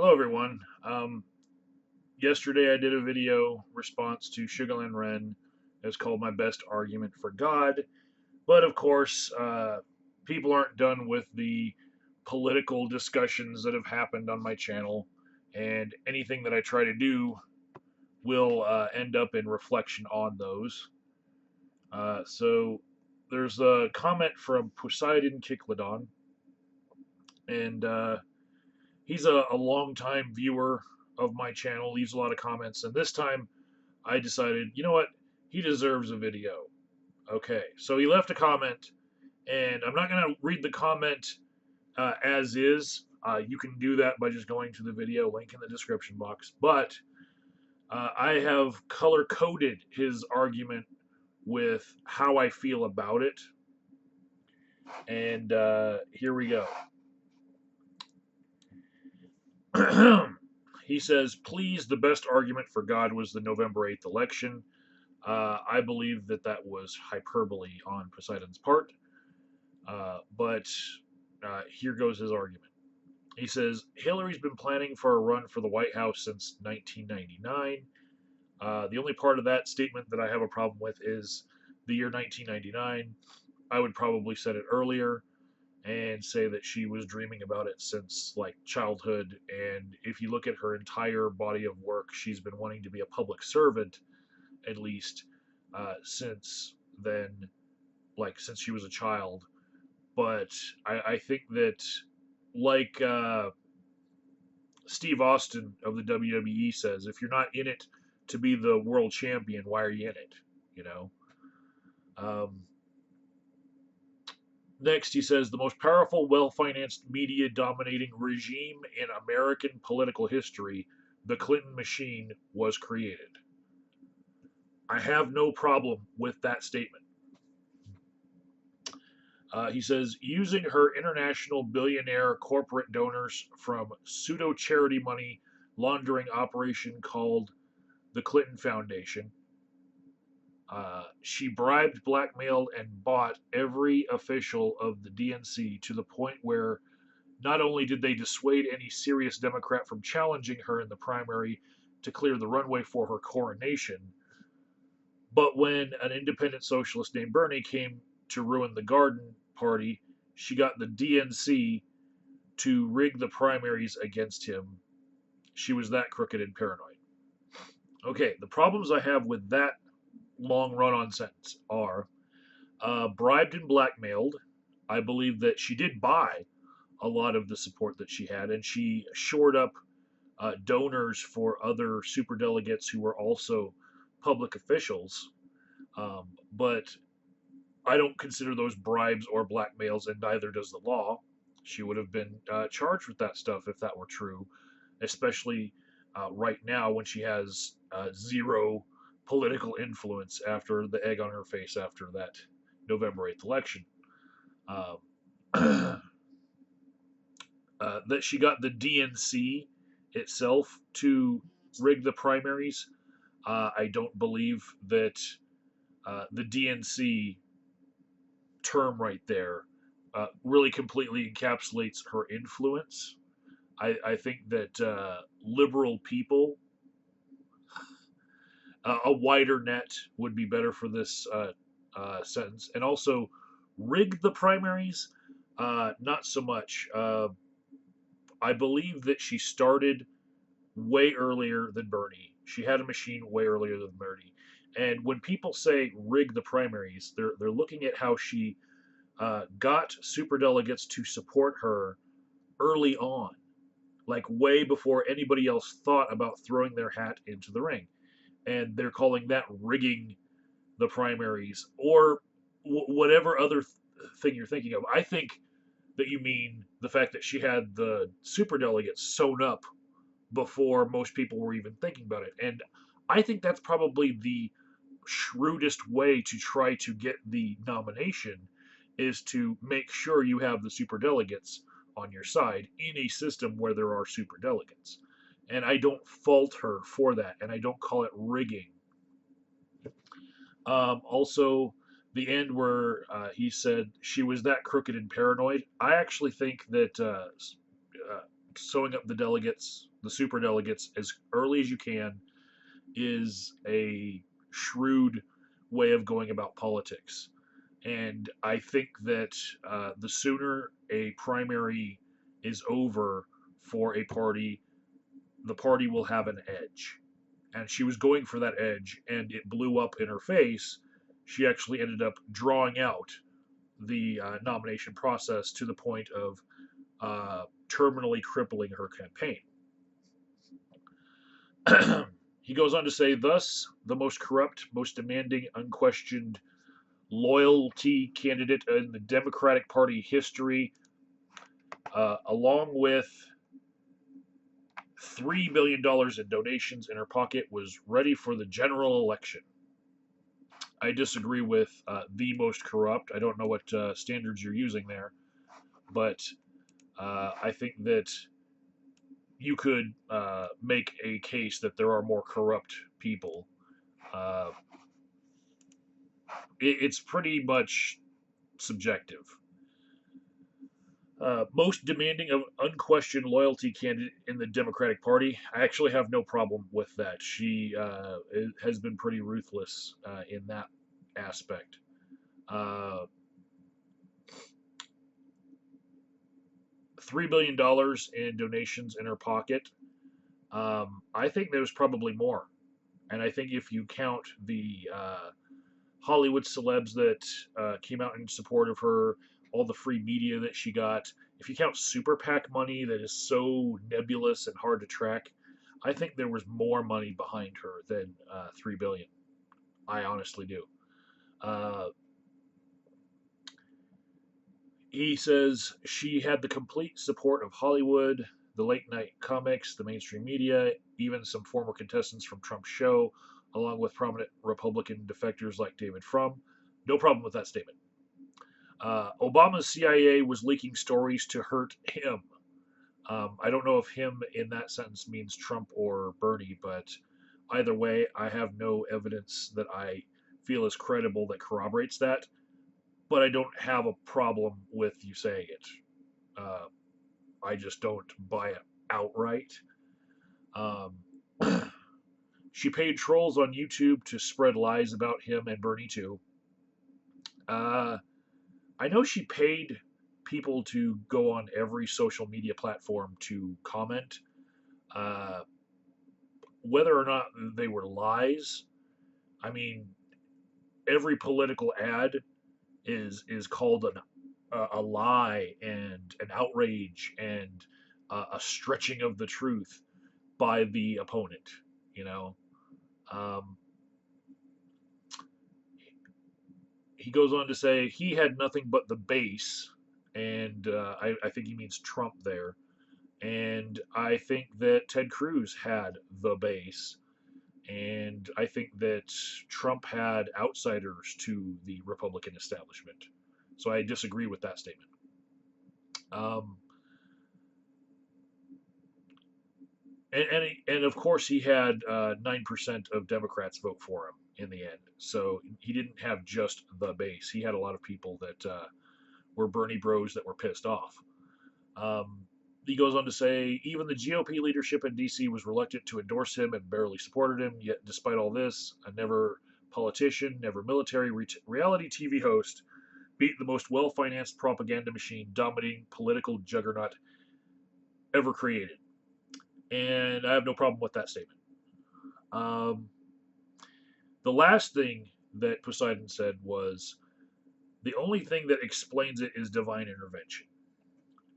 Hello, everyone. Yesterday I did a video response to Sugarland Wren. It's called My Best Argument for God. But of course, people aren't done with the political discussions that have happened on my channel, and anything that I try to do will end up in reflection on those. So there's a comment from Poseidon Kikladon, and he's a long-time viewer of my channel, leaves a lot of comments, and this time I decided, you know what, he deserves a video. Okay, so he left a comment, and I'm not going to read the comment as is. You can do that by just going to the video, link in the description box. But I have color coded his argument with how I feel about it. And here we go. He says, please, the best argument for God was the November 8th election. I believe that that was hyperbole on Poseidon's part, but here goes his argument. He says Hillary's been planning for a run for the White House since 1999. The only part of that statement that I have a problem with is the year 1999. I would probably said it earlier and say that she was dreaming about it since like childhood. And if you look at her entire body of work, she's been wanting to be a public servant at least since then, like since she was a child. But I think that, like Steve Austin of the WWE says, if you're not in it to be the world champion, why are you in it? You know. Um, Next, he says the most powerful, well-financed, media-dominating regime in American political history, the Clinton machine, was created. I have no problem with that statement. He says, using her international billionaire corporate donors from pseudo charity money laundering operation called the Clinton Foundation, she bribed, blackmailed, and bought every official of the DNC to the point where not only did they dissuade any serious Democrat from challenging her in the primary to clear the runway for her coronation, but when an independent socialist named Bernie came to ruin the Garden Party, she got the DNC to rig the primaries against him. She was that crooked and paranoid. Okay, the problems I have with that long run on sentence are bribed and blackmailed. I believe that she did buy a lot of the support that she had, and she shored up donors for other super delegates who were also public officials. But I don't consider those bribes or blackmails, and neither does the law. She would have been charged with that stuff if that were true, especially right now when she has zero political influence after the egg on her face after that November 8th election. Uh, that she got the DNC itself to rig the primaries. I don't believe that the DNC term right there really completely encapsulates her influence. I think that liberal people, a wider net would be better for this sentence. And also, rig the primaries, not so much. I believe that she started way earlier than Bernie. She had a machine way earlier than Bernie. And when people say rig the primaries, they're looking at how she got super delegates to support her early on, like way before anybody else thought about throwing their hat into the ring. And they're calling that rigging the primaries or whatever other thing you're thinking of. I think that you mean the fact that she had the super delegates sewn up before most people were even thinking about it. And I think that's probably the shrewdest way to try to get the nomination is to make sure you have the super delegates on your side in a system where there are super delegates. And I don't fault her for that, and I don't call it rigging. Also, the end where he said she was that crooked and paranoid. I actually think that sewing up the delegates the superdelegates as early as you can is a shrewd way of going about politics. And I think that the sooner a primary is over for a party, the party will have an edge. And she was going for that edge, and it blew up in her face. She actually ended up drawing out the nomination process to the point of terminally crippling her campaign. He goes on to say, thus, the most corrupt, most demanding, unquestioned loyalty candidate in the Democratic Party history, along with $3 billion in donations in her pocket, was ready for the general election. I disagree with the most corrupt. I don't know what standards you're using there, but I think that you could make a case that there are more corrupt people. Uh, it's pretty much subjective. Most demanding of unquestioned loyalty candidate in the Democratic Party. I actually have no problem with that. She has been pretty ruthless in that aspect. Uh, $3 billion in donations in her pocket. I think there's probably more, and I think if you count the Hollywood celebs that came out in support of her, all the free media that she got. If you count super PAC money that is so nebulous and hard to track, I think there was more money behind her than $3 billion. I honestly do. Uh, he says she had the complete support of Hollywood, the late night comics, the mainstream media, even some former contestants from Trump's show, along with prominent Republican defectors like David Frum. No problem with that statement. Obama's CIA was leaking stories to hurt him. I don't know if him in that sentence means Trump or Bernie, but either way, I have no evidence that I feel is credible that corroborates that. But I don't have a problem with you saying it. Uh, I just don't buy it outright. Um, she paid trolls on YouTube to spread lies about him and Bernie too. Uh, I know she paid people to go on every social media platform to comment. Uh, whether or not they were lies, I mean, every political ad is called a lie and an outrage and a stretching of the truth by the opponent. You know, um, he goes on to say he had nothing but the base, and I think he means Trump there. And I think that Ted Cruz had the base. And I think that Trump had outsiders to the Republican establishment. So I disagree with that statement. Um, and of course, he had 9% of Democrats vote for him in the end. So he didn't have just the base. He had a lot of people that were Bernie bros that were pissed off. Um, he goes on to say, even the GOP leadership in D.C. was reluctant to endorse him and barely supported him. Yet, despite all this, a never politician, never military reality TV host beat the most well-financed propaganda machine dominating political juggernaut ever created. And I have no problem with that statement. Um, the last thing that Poseidon said was, the only thing that explains it is divine intervention.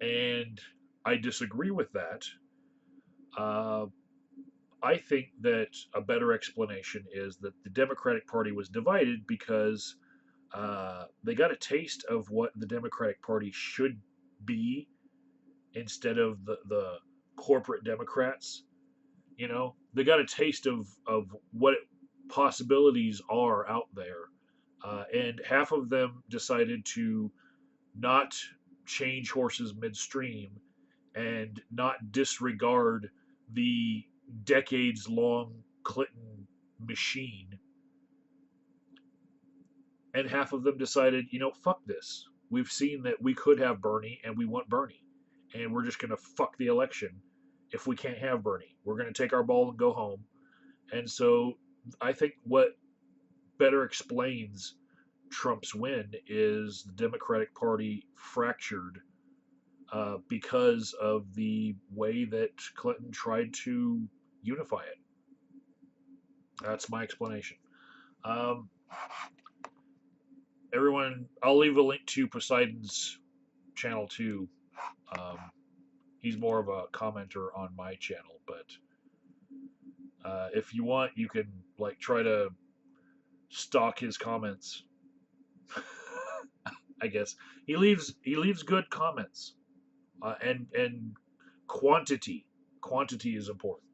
And I disagree with that. Uh, I think that a better explanation is that the Democratic Party was divided because they got a taste of what the Democratic Party should be instead of the corporate Democrats. You know, they got a taste of what possibilities are out there. And half of them decided to not change horses midstream and not disregard the decades long Clinton machine. And half of them decided, fuck this. We've seen that we could have Bernie and we want Bernie. And we're just going to fuck the election if we can't have Bernie. We're going to take our ball and go home. And so I think what better explains Trump's win is the Democratic Party fractured because of the way that Clinton tried to unify it. That's my explanation. Um, Everyone, I'll leave a link to Poseidon's channel too. Um, he's more of a commenter on my channel, but if you want, you can like try to stalk his comments. I guess he leaves good comments, and quantity is important.